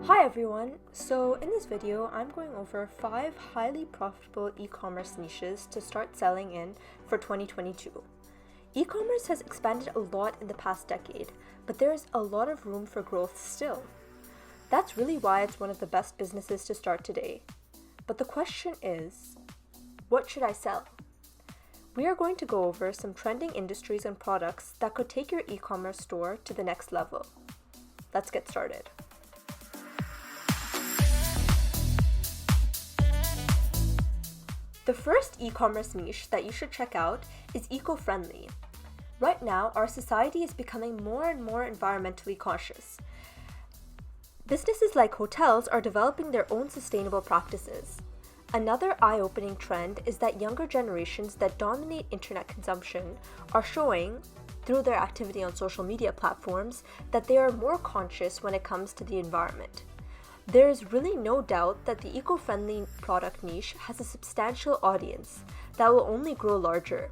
Hi everyone! So in this video, I'm going over 5 highly profitable e-commerce niches to start selling in for 2022. E-commerce has expanded a lot in the past decade, but there is a lot of room for growth still. That's really why it's one of the best businesses to start today. But the question is, what should I sell? We are going to go over some trending industries and products that could take your e-commerce store to the next level. Let's get started. The first e-commerce niche that you should check out is eco-friendly. Right now, our society is becoming more and more environmentally conscious. Businesses like hotels are developing their own sustainable practices. Another eye-opening trend is that younger generations that dominate internet consumption are showing, through their activity on social media platforms, that they are more conscious when it comes to the environment. There is really no doubt that the eco-friendly product niche has a substantial audience that will only grow larger.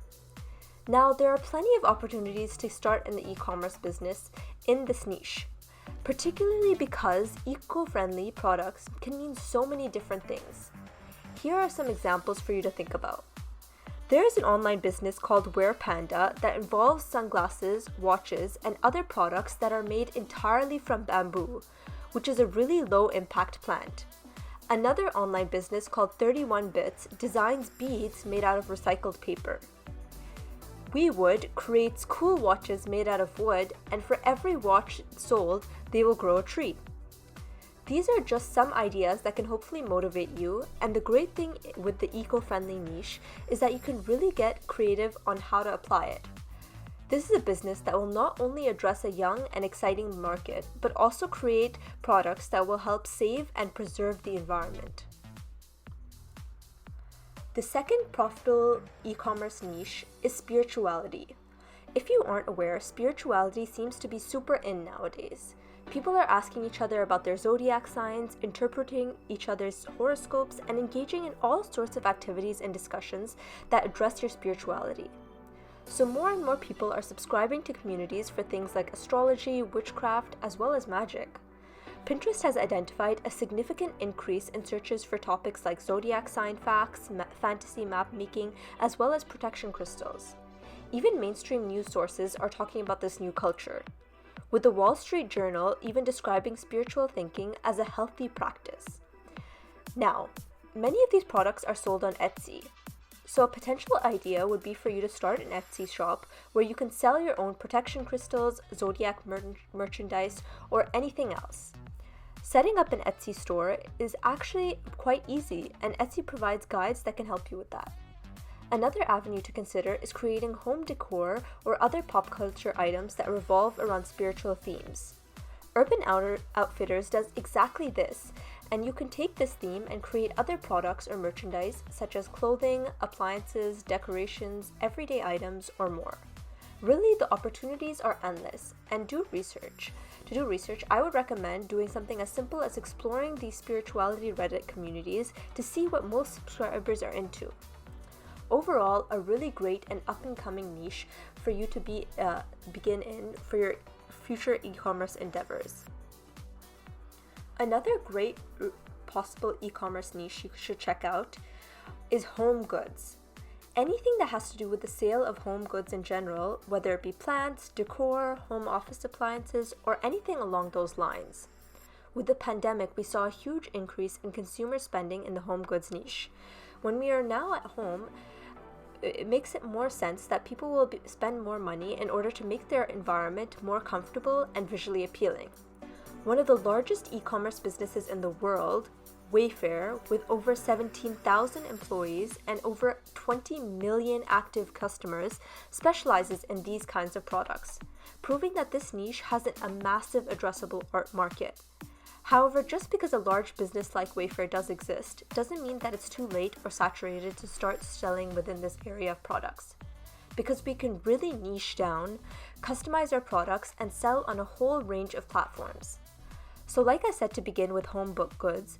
Now, there are plenty of opportunities to start in the e-commerce business in this niche, particularly because eco-friendly products can mean so many different things. Here are some examples for you to think about. There is an online business called Wear Panda that involves sunglasses, watches, and other products that are made entirely from bamboo, which is a really low-impact plant. Another online business called 31 Bits designs beads made out of recycled paper. WeWood creates cool watches made out of wood, and for every watch sold, they will grow a tree. These are just some ideas that can hopefully motivate you, and the great thing with the eco-friendly niche is that you can really get creative on how to apply it. This is a business that will not only address a young and exciting market, but also create products that will help save and preserve the environment. The second profitable e-commerce niche is spirituality. If you aren't aware, spirituality seems to be super in nowadays. People are asking each other about their zodiac signs, interpreting each other's horoscopes, and engaging in all sorts of activities and discussions that address your spirituality. So more and more people are subscribing to communities for things like astrology, witchcraft, as well as magic. Pinterest has identified a significant increase in searches for topics like zodiac sign facts, fantasy map making, as well as protection crystals. Even mainstream news sources are talking about this new culture, with the Wall Street Journal even describing spiritual thinking as a healthy practice. Now, many of these products are sold on Etsy. So a potential idea would be for you to start an Etsy shop where you can sell your own protection crystals, zodiac merchandise, or anything else. Setting up an Etsy store is actually quite easy, and Etsy provides guides that can help you with that. Another avenue to consider is creating home decor or other pop culture items that revolve around spiritual themes. Urban Outfitters does exactly this, and you can take this theme and create other products or merchandise such as clothing, appliances, decorations, everyday items, or more. Really, the opportunities are endless, and do research. To do research, I would recommend doing something as simple as exploring these spirituality Reddit communities to see what most subscribers are into. Overall, a really great and up-and-coming niche for you to begin in for your future e-commerce endeavors. Another great possible e-commerce niche you should check out is home goods. Anything that has to do with the sale of home goods in general, whether it be plants, decor, home office appliances, or anything along those lines. With the pandemic, we saw a huge increase in consumer spending in the home goods niche. When we are now at home, it makes it more sense that people will spend more money in order to make their environment more comfortable and visually appealing. One of the largest e-commerce businesses in the world, Wayfair, with over 17,000 employees and over 20 million active customers, specializes in these kinds of products, proving that this niche has a massive addressable market. However, just because a large business like Wayfair does exist, doesn't mean that it's too late or saturated to start selling within this area of products. Because we can really niche down, customize our products, and sell on a whole range of platforms. So like I said to begin with home goods,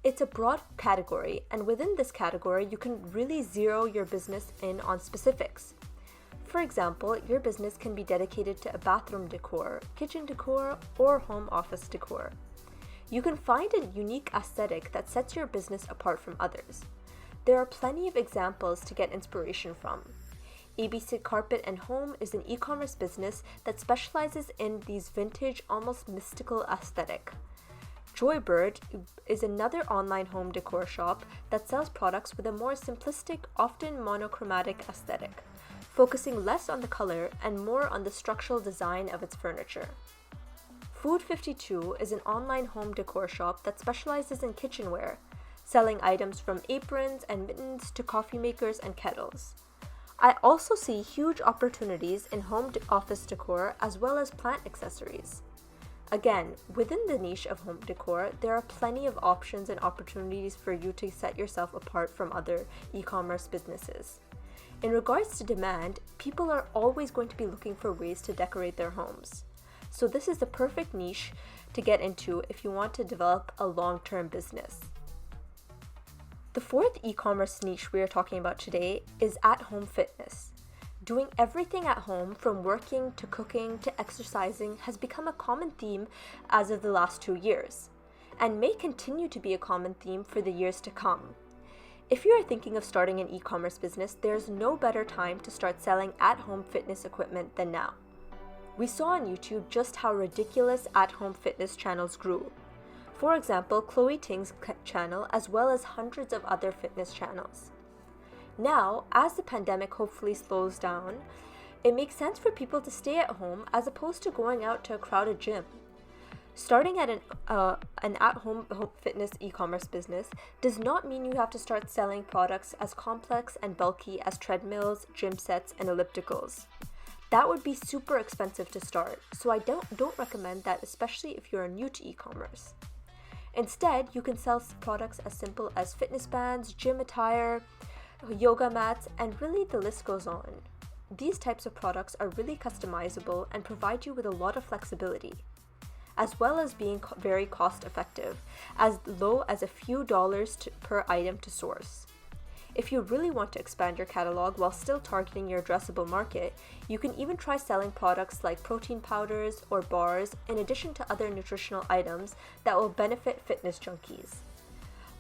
it's a broad category, and within this category, you can really zero your business in on specifics. For example, your business can be dedicated to a bathroom decor, kitchen decor, or home office decor. You can find a unique aesthetic that sets your business apart from others. There are plenty of examples to get inspiration from. ABC Carpet and Home is an e-commerce business that specializes in these vintage, almost mystical aesthetic. Joybird is another online home decor shop that sells products with a more simplistic, often monochromatic aesthetic, focusing less on the color and more on the structural design of its furniture. Food 52 is an online home decor shop that specializes in kitchenware, selling items from aprons and mittens to coffee makers and kettles. I also see huge opportunities in home office decor as well as plant accessories. Again, within the niche of home decor, there are plenty of options and opportunities for you to set yourself apart from other e-commerce businesses. In regards to demand, people are always going to be looking for ways to decorate their homes. So this is the perfect niche to get into if you want to develop a long-term business. The fourth e-commerce niche we are talking about today is at-home fitness. Doing everything at home, from working to cooking to exercising, has become a common theme as of the last 2 years, and may continue to be a common theme for the years to come. If you are thinking of starting an e-commerce business, there's no better time to start selling at-home fitness equipment than now. We saw on YouTube just how ridiculous at-home fitness channels grew. For example, Chloe Ting's channel, as well as hundreds of other fitness channels. Now, as the pandemic hopefully slows down, it makes sense for people to stay at home as opposed to going out to a crowded gym. Starting at an at-home fitness e-commerce business does not mean you have to start selling products as complex and bulky as treadmills, gym sets, and ellipticals. That would be super expensive to start, so I don't recommend that, especially if you're new to e-commerce. Instead, you can sell products as simple as fitness bands, gym attire, yoga mats, and really the list goes on. These types of products are really customizable and provide you with a lot of flexibility, as well as being very cost effective, as low as a few dollars per item to source. If you really want to expand your catalog while still targeting your addressable market, you can even try selling products like protein powders or bars in addition to other nutritional items that will benefit fitness junkies.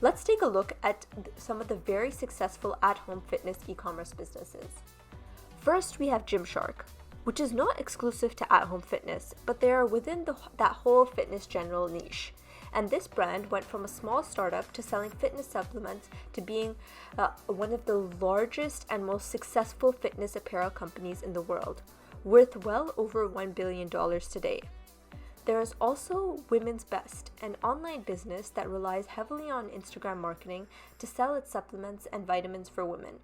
Let's take a look at some of the very successful at-home fitness e-commerce businesses. First, we have Gymshark, which is not exclusive to at-home fitness, but they are within that whole fitness general niche. And this brand went from a small startup to selling fitness supplements to being one of the largest and most successful fitness apparel companies in the world, worth well over $1 billion today. There is also Women's Best, an online business that relies heavily on Instagram marketing to sell its supplements and vitamins for women.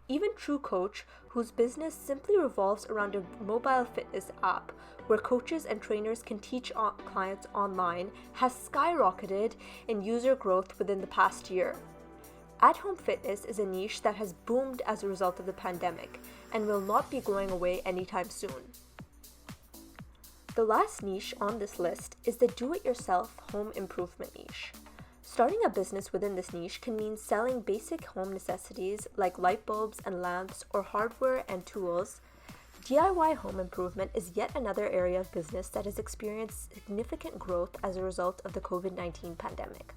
Even True Coach, whose business simply revolves around a mobile fitness app where coaches and trainers can teach clients online, has skyrocketed in user growth within the past year. At-home fitness is a niche that has boomed as a result of the pandemic and will not be going away anytime soon. The last niche on this list is the do-it-yourself home improvement niche. Starting a business within this niche can mean selling basic home necessities like light bulbs and lamps or hardware and tools. DIY home improvement is yet another area of business that has experienced significant growth as a result of the COVID-19 pandemic.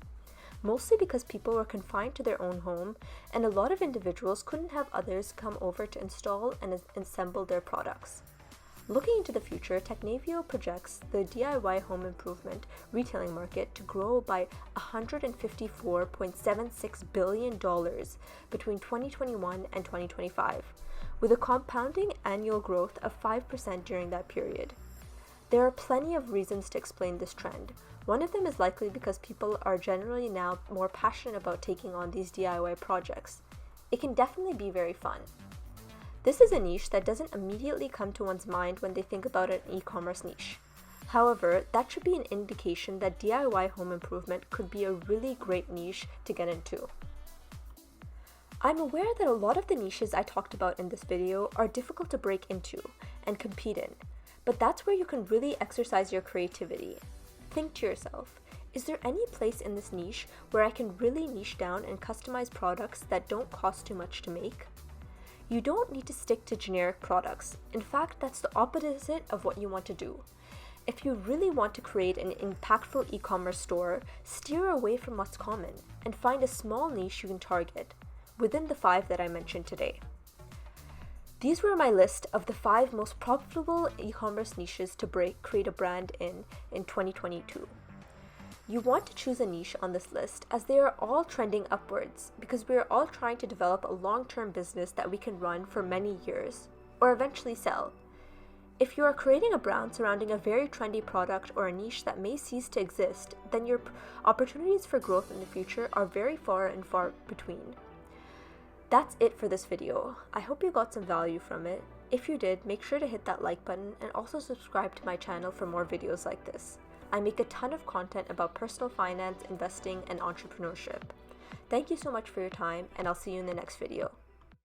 Mostly because people were confined to their own home and a lot of individuals couldn't have others come over to install and assemble their products. Looking into the future, Technavio projects the DIY home improvement retailing market to grow by $154.76 billion between 2021 and 2025, with a compounding annual growth of 5% during that period. There are plenty of reasons to explain this trend. One of them is likely because people are generally now more passionate about taking on these DIY projects. It can definitely be very fun. This is a niche that doesn't immediately come to one's mind when they think about an e-commerce niche. However, that should be an indication that DIY home improvement could be a really great niche to get into. I'm aware that a lot of the niches I talked about in this video are difficult to break into and compete in, but that's where you can really exercise your creativity. Think to yourself, is there any place in this niche where I can really niche down and customize products that don't cost too much to make? You don't need to stick to generic products. In fact, that's the opposite of what you want to do. If you really want to create an impactful e-commerce store, steer away from what's common and find a small niche you can target within the 5 that I mentioned today. These were my list of the 5 most profitable e-commerce niches to create a brand in 2022. You want to choose a niche on this list as they are all trending upwards because we are all trying to develop a long-term business that we can run for many years or eventually sell. If you are creating a brand surrounding a very trendy product or a niche that may cease to exist, then your opportunities for growth in the future are very far between. That's it for this video. I hope you got some value from it. If you did, make sure to hit that like button and also subscribe to my channel for more videos like this. I make a ton of content about personal finance, investing, and entrepreneurship. Thank you so much for your time, and I'll see you in the next video.